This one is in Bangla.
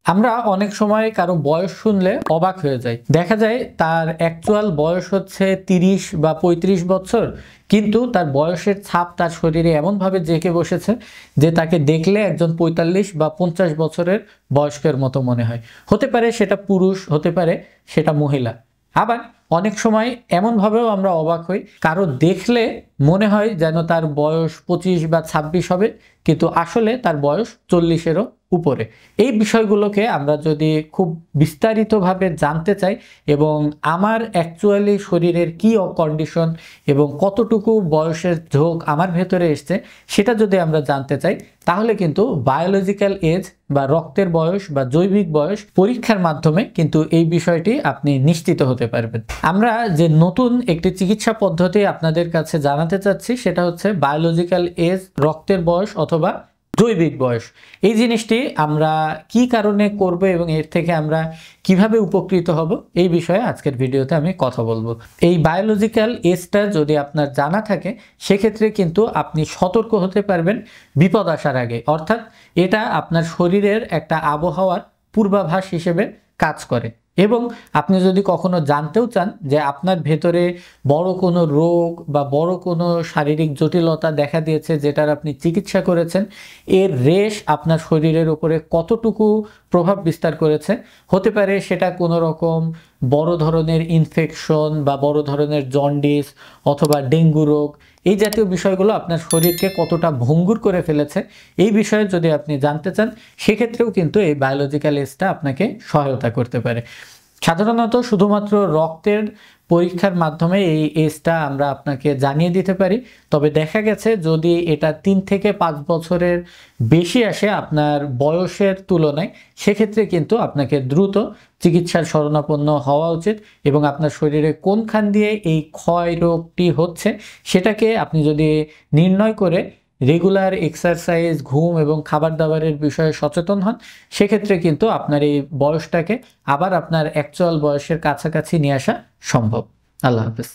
আমরা অনেক সময় কারো বয়স শুনলে অবাক হয়ে যাই। দেখা যায় তার অ্যাকচুয়াল বয়স হচ্ছে ৩০ বা ৩৫ বছর, কিন্তু তার বয়সের ছাপ তার শরীরে এমনভাবে জেঁকে বসেছে যে তাকে দেখলে একজন ৪৫ বা ৫০ বছরের বয়স্কের মতো মনে হয়। হতে পারে সেটা পুরুষ, হতে পারে সেটা মহিলা। আবার অনেক সময় এমনভাবেও আমরা অবাক হই, কারো দেখলে মনে হয় যেন তার বয়স ২৫ বা ২৬ হবে, কিন্তু আসলে তার বয়স ৪০-এরও উপরে। এই বিষয়গুলোকে আমরা যদি খুব বিস্তারিতভাবে জানতে চাই এবং আমার অ্যাকচুয়ালি শরীরের কি কন্ডিশন এবং কতটুকু বয়সের ঝোঁক আমার ভেতরে এসছে সেটা যদি আমরা জানতে চাই, তাহলে কিন্তু বায়োলজিক্যাল এজ বা রক্তের বয়স বা জৈবিক বয়স পরীক্ষার মাধ্যমে কিন্তু এই বিষয়টি আপনি নিশ্চিত হতে পারবেন। আমরা যে নতুন একটি চিকিৎসা পদ্ধতি আপনাদের কাছে জানাতে চাচ্ছি সেটা হচ্ছে বায়োলজিক্যাল এজ, রক্তের বয়স অথবা জৈবিক বয়স। এই জিনিসটি আমরা কি কারণে করব এবং এর থেকে আমরা কিভাবে উপকৃত হব, এই বিষয়ে আজকের ভিডিওতে আমি কথা বলবো। এই বায়োলজিক্যাল এজটা যদি আপনার জানা থাকে, সেক্ষেত্রে কিন্তু আপনি সতর্ক হতে পারবেন বিপদ আসার আগে। অর্থাৎ এটা আপনার শরীরের একটা আবহাওয়ার পূর্বাভাস হিসেবে কাজ করে। এবং আপনি যদি কখনো জানতেও চান যে আপনার ভেতরে বড় কোনো রোগ বা বড় কোনো শারীরিক জটিলতা দেখা দিয়েছে যেটার আপনি চিকিৎসা করেছেন, এর রেশ আপনার শরীরের উপরে কতটুকু প্রভাব বিস্তার করেছে, হতে পারে সেটা কোনো রকম বড় ধরনের ইনফেকশন বা বড় ধরনের জন্ডিস অথবা ডেঙ্গু রোগ, এই জাতীয় বিষয়গুলো আপনার শরীরকে কতটা ভঙ্গুর করে ফেলেছে, এই বিষয়ে যদি আপনি জানতে চান, সেক্ষেত্রেও কিন্তু এই বায়োলজিক্যাল এজটা আপনাকে সহায়তা করতে পারে। সাধারণত শুধুমাত্র রক্তের পরীক্ষার মাধ্যমে এই এজটা আমরা আপনাকে জানিয়ে দিতে পারি। তবে দেখা গেছে যদি এটা ৩ থেকে ৫ বছরের বেশি আসে আপনার বয়সের তুলনায়, সেক্ষেত্রে কিন্তু আপনাকে দ্রুত চিকিৎসার শরণাপন্ন হওয়া উচিত এবং আপনার শরীরে কোনখান দিয়ে এই ক্ষয় রোগটি হচ্ছে সেটাকে আপনি যদি নির্ণয় করে রেগুলার এক্সারসাইজ, ঘুম এবং খাবার দাবারের বিষয়ে সচেতন হন, সেক্ষেত্রে কিন্তু আপনার এই বয়সটাকে আবার আপনার অ্যাকচুয়াল বয়সের কাছাকাছি নিয়ে আসা সম্ভব। আল্লাহ হাফেজ।